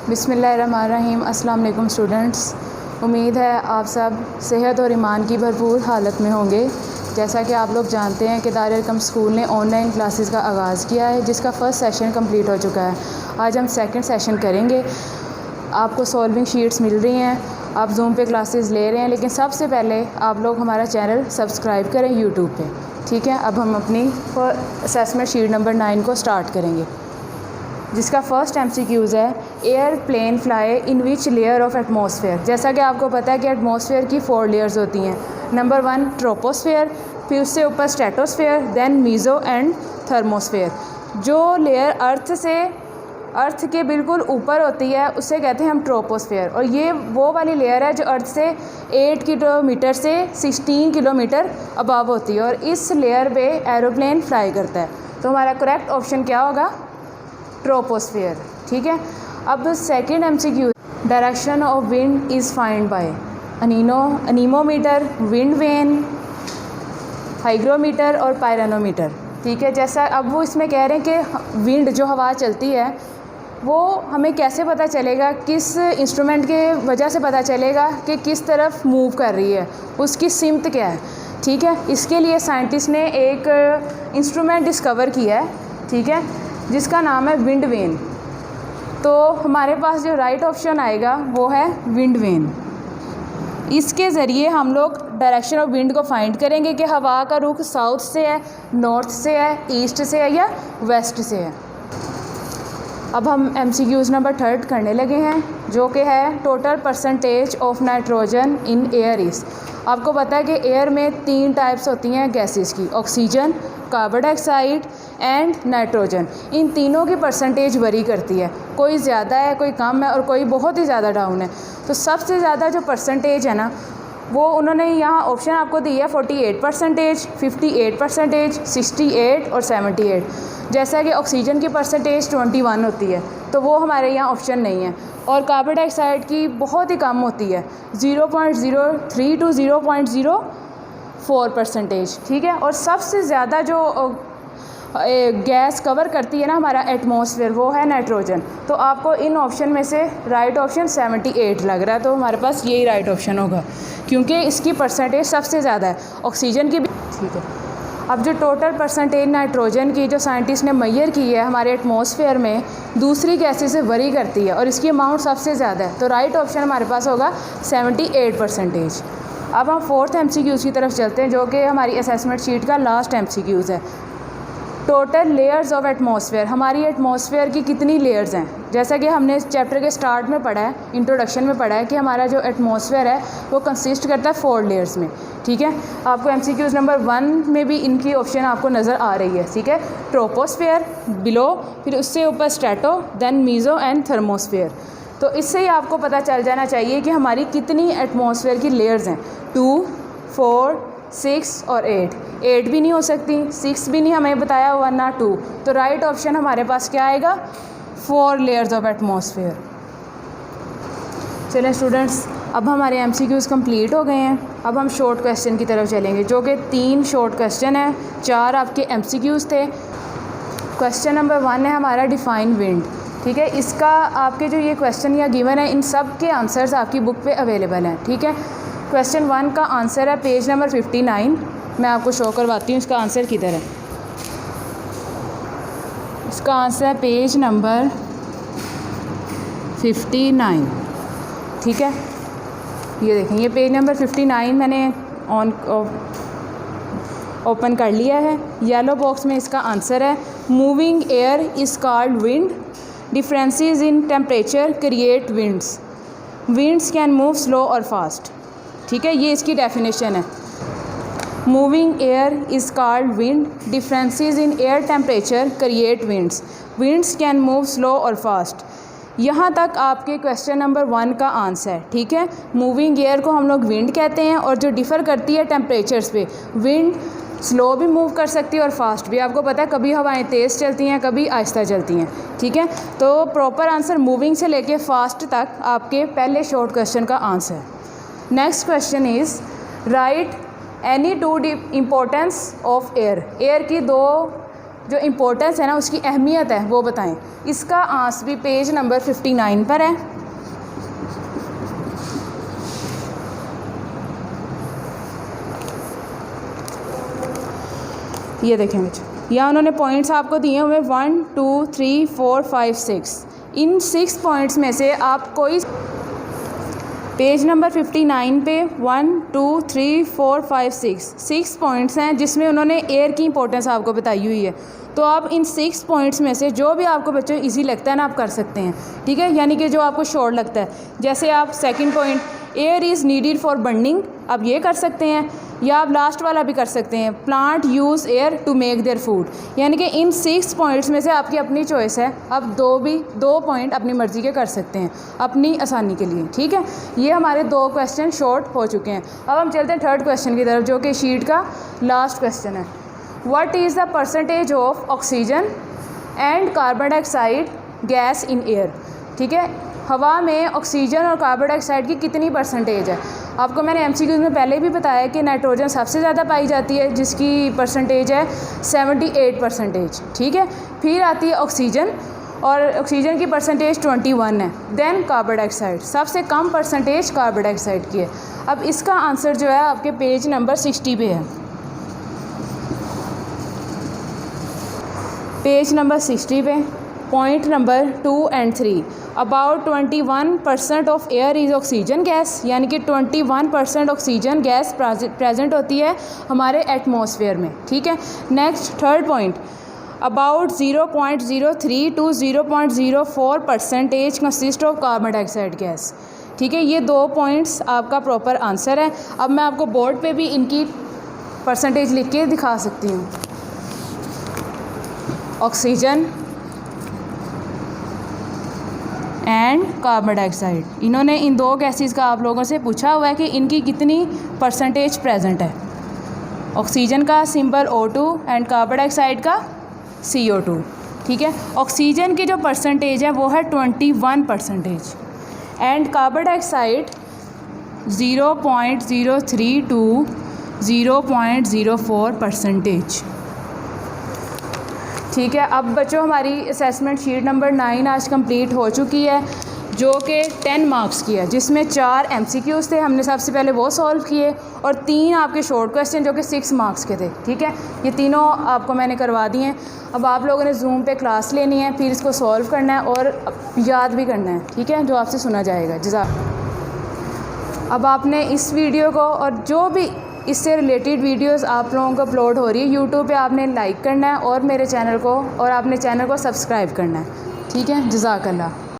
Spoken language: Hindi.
बिस्मिल्लाहिर्रहमानिर्रहीम। अस्सलाम वालेकुम स्टूडेंट्स। उम्मीद है आप सब सेहत और ईमान की भरपूर हालत में होंगे। जैसा कि आप लोग जानते हैं कि दारुल-उलूम स्कूल ने ऑनलाइन क्लासेस का आगाज़ किया है, जिसका फ़र्स्ट सेशन कंप्लीट हो चुका है। आज हम सेकंड सेशन करेंगे। आपको सॉल्विंग शीट्स मिल रही हैं, आप जूम पे क्लासेस ले रहे हैं, लेकिन सबसे पहले आप लोग हमारा चैनल सब्सक्राइब करें यूट्यूब पे। ठीक है, अब हम अपनी असेसमेंट शीट नंबर 9 को स्टार्ट करेंगे, जिसका फर्स्ट MCQs है airplane fly in which layer of atmosphere. जैसा कि आपको पता है कि एटमॉस्फेयर की 4 लेयर्स होती हैं। नंबर 1 ट्रोपोस्फेयर, फिर उससे ऊपर stratosphere, then meso and thermosphere. जो लेयर अर्थ के बिल्कुल ऊपर होती है उसे कहते हैं हम ट्रोपोस्फेयर, और ये वो वाली लेयर है जो अर्थ से 8 किलोमीटर से 16 किलोमीटर अबव होती है, और इस लेयर पे एरोप्लेन फ्लाई करता है। तो हमारा करेक्ट ऑप्शन क्या होगा? ट्रोपोस्फेयर। ठीक है, अब second MCQ, direction of wind is find by anemometer, wind vane, hygrometer और पायरोनोमीटर। ठीक है, जैसा अब वो इसमें कह रहे हैं कि विंड जो हवा चलती है वो हमें कैसे पता चलेगा, किस इंस्ट्रूमेंट के वजह से पता चलेगा कि किस तरफ मूव कर रही है, उसकी सिमत क्या है। ठीक है, इसके लिए साइंटिस्ट ने एक इंस्ट्रूमेंट डिस्कवर किया है, ठीक है, जिसका नाम है विंड वेन। तो हमारे पास जो राइट ऑप्शन आएगा वो है विंड वेन। इसके ज़रिए हम लोग डायरेक्शन ऑफ विंड को फाइंड करेंगे कि हवा का रुख साउथ से है, नॉर्थ से है, ईस्ट से है या वेस्ट से है। अब हम MCQs नंबर 3 करने लगे हैं, जो कि है total percentage of nitrogen in air is. आपको पता है कि एयर में 3 टाइप्स होती हैं गैसेस की, oxygen, carbon dioxide and nitrogen. इन तीनों की परसेंटेज वरी करती है, कोई ज़्यादा है, कोई कम है और कोई बहुत ही ज़्यादा डाउन है। तो सबसे ज़्यादा जो परसेंटेज है ना, वो उन्होंने यहाँ ऑप्शन आपको दी है 48%, 58%, 68 और 78। जैसा कि ऑक्सीजन की परसेंटेज 21 होती है, तो वो हमारे यहाँ ऑप्शन नहीं है, और कार्बन डाइऑक्साइड की बहुत ही कम होती है, 0.03 to 0.04%। ठीक है, और सबसे ज़्यादा जो गैस कवर करती है ना हमारा एटमॉस्फेयर, वो है नाइट्रोजन। तो आपको इन ऑप्शन में से राइट ऑप्शन 78 लग रहा है, तो हमारे पास यही राइट ऑप्शन होगा, क्योंकि इसकी परसेंटेज सबसे ज़्यादा है, ऑक्सीजन की भी। ठीक है, अब जो टोटल परसेंटेज नाइट्रोजन की जो साइंटिस्ट ने मैयर की है हमारे एटमॉस्फेयर में, दूसरी गैसेस से वरी करती है, और इसकी अमाउंट सबसे ज़्यादा है। तो राइट ऑप्शन हमारे पास होगा 78%। अब हम 4th MCQs की तरफ चलते हैं, जो कि हमारी असेसमेंट शीट का लास्ट MCQs है। टोटल लेयर्स ऑफ एटमॉस्फेयर, हमारी एटमॉस्फेयर की कितनी लेयर्स हैं? जैसा कि हमने इस चैप्टर के स्टार्ट में पढ़ा है, इंट्रोडक्शन में पढ़ा है कि हमारा जो एटमॉस्फेयर है वो कंसिस्ट करता है 4 लेयर्स में। ठीक है, आपको MCQs नंबर 1 में भी इनकी ऑप्शन आपको नज़र आ रही है। ठीक है, ट्रोपोस्फेयर बिलो, फिर उससे ऊपर strato, then meso and thermosphere. तो इससे ही आपको पता चल जाना चाहिए कि हमारी कितनी एटमॉस्फेयर की लेयर्स हैं, 2, 4, 6 और 8 भी नहीं हो सकती, 6 भी नहीं हमें बताया, वरना 2। तो राइट ऑप्शन हमारे पास क्या आएगा? 4 लेयर्स ऑफ एटमॉस्फेयर। चलें स्टूडेंट्स, अब हमारे MCQs कंप्लीट हो गए हैं। अब हम शॉर्ट क्वेश्चन की तरफ चलेंगे, जो कि 3 शॉर्ट क्वेश्चन हैं, 4 आपके MCQs थे। क्वेश्चन नंबर 1 है हमारा डिफाइन विंड। ठीक है, इसका आपके जो ये क्वेश्चन या गिवन है, इन सब के आंसर्स आपकी बुक पे अवेलेबल हैं। ठीक है, क्वेश्चन 1 का आंसर है पेज नंबर 59। मैं आपको शो करवाती हूँ इसका आंसर किधर है। इसका आंसर है पेज नंबर 59। ठीक है, ये देखें, ये पेज नंबर 59 मैंने ओपन कर लिया है। येलो बॉक्स में इसका आंसर है moving air is called wind, differences in temperature create winds, winds can move slow और फास्ट। ठीक है, ये इसकी डेफिनेशन है। Moving air is called wind, differences in air temperature create winds, winds can move slow और फास्ट। यहाँ तक आपके क्वेश्चन नंबर 1 का आंसर है। ठीक है, मूविंग एयर को हम लोग विंड कहते हैं, और जो डिफ़र करती है टेम्परेचर्स पे, विंड स्लो भी मूव कर सकती है और फास्ट भी। आपको पता है कभी हवाएं तेज़ चलती हैं, कभी आहिस्ता चलती हैं। ठीक है, तो प्रॉपर आंसर मूविंग से लेके फास्ट तक आपके पहले शॉर्ट क्वेश्चन का आंसर है। Next question is right any 2 importance of air. Air की 2 जो इम्पोर्टेंस है ना, उसकी अहमियत है वो बताएं। इसका आंसर भी पेज नंबर 59 पर है। ये देखें बच्चों, यहाँ उन्होंने पॉइंट्स आपको दिए हुए 1 2 3 4 5 6। इन 6 पॉइंट्स में से आप कोई पेज नंबर 59 पे 1 2 3 4 5 6 पॉइंट्स हैं जिसमें उन्होंने एयर की इंपॉर्टेंस आपको बताई हुई है। तो आप इन 6 पॉइंट्स में से जो भी आपको बच्चों इजी लगता है ना, आप कर सकते हैं, ठीक है। यानी कि जो आपको शॉर्ट लगता है, जैसे आप second point air is needed for burning, आप ये कर सकते हैं, या आप लास्ट वाला भी कर सकते हैं, plant use air to make their food. यानी कि इन 6 पॉइंट्स में से आपकी अपनी चॉइस है, आप दो पॉइंट अपनी मर्ज़ी के कर सकते हैं अपनी आसानी के लिए, ठीक है। ये हमारे 2 क्वेश्चन शॉर्ट हो चुके हैं। अब हम चलते हैं थर्ड क्वेश्चन की तरफ, जो कि शीट का लास्ट क्वेश्चन है। What is the percentage of oxygen and carbon dioxide gas in air, ठीक है। हवा में ऑक्सीजन और कार्बन डाइऑक्साइड की कितनी परसेंटेज है। आपको मैंने एमसीक्यूज़ में पहले भी बताया कि नाइट्रोजन सबसे ज़्यादा पाई जाती है, जिसकी परसेंटेज है 78%, ठीक है। फिर आती है ऑक्सीजन, और ऑक्सीजन की परसेंटेज 21 है। देन कार्बन डाइऑक्साइड, सबसे कम परसेंटेज कार्बन डाइऑक्साइड की है। अब इसका आंसर जो है आपके पेज नंबर 60 पे है। पेज नंबर 60 पे पॉइंट नंबर 2 और 3, about 21% of air is oxygen gas, यानी कि 21% ऑक्सीजन गैस प्रेजेंट होती है हमारे एटमॉस्फेयर में, ठीक है। Next third point, about 0.03 to 0.04% consist of carbon dioxide gas, ठीक है। ये 2 पॉइंट्स आपका प्रॉपर आंसर है। अब मैं आपको बोर्ड पे भी इनकी परसेंटेज लिख के दिखा सकती हूँ। ऑक्सीजन एंड कार्बन डाइऑक्साइड, इन्होंने इन 2 गैसेस का आप लोगों से पूछा हुआ है कि इनकी कितनी परसेंटेज प्रेजेंट है। ऑक्सीजन का symbol O2 and carbon dioxide का CO2, ठीक है। ऑक्सीजन की जो परसेंटेज है वो है 21% एंड कार्बन डाइऑक्साइड 0.03 to 0.04%, ठीक है। अब बच्चों हमारी असेसमेंट शीट नंबर 9 आज कंप्लीट हो चुकी है, जो कि 10 मार्क्स की है, जिसमें 4 MCQs थे, हमने सबसे पहले वो सॉल्व किए, और 3 आपके शॉर्ट क्वेश्चन जो कि 6 मार्क्स के थे, ठीक है। ये तीनों आपको मैंने करवा दिए हैं। अब आप लोगों ने जूम पे क्लास लेनी है, फिर इसको सॉल्व करना है और याद भी करना है, ठीक है, जो आपसे सुना जाएगा। अब आपने इस वीडियो को और जो भी इससे रिलेटेड वीडियोस आप लोगों को अपलोड हो रही है यूट्यूब पे, आपने लाइक करना है और मेरे चैनल को, और आपने चैनल को सब्सक्राइब करना है, ठीक है। जज़ाकल्लाह।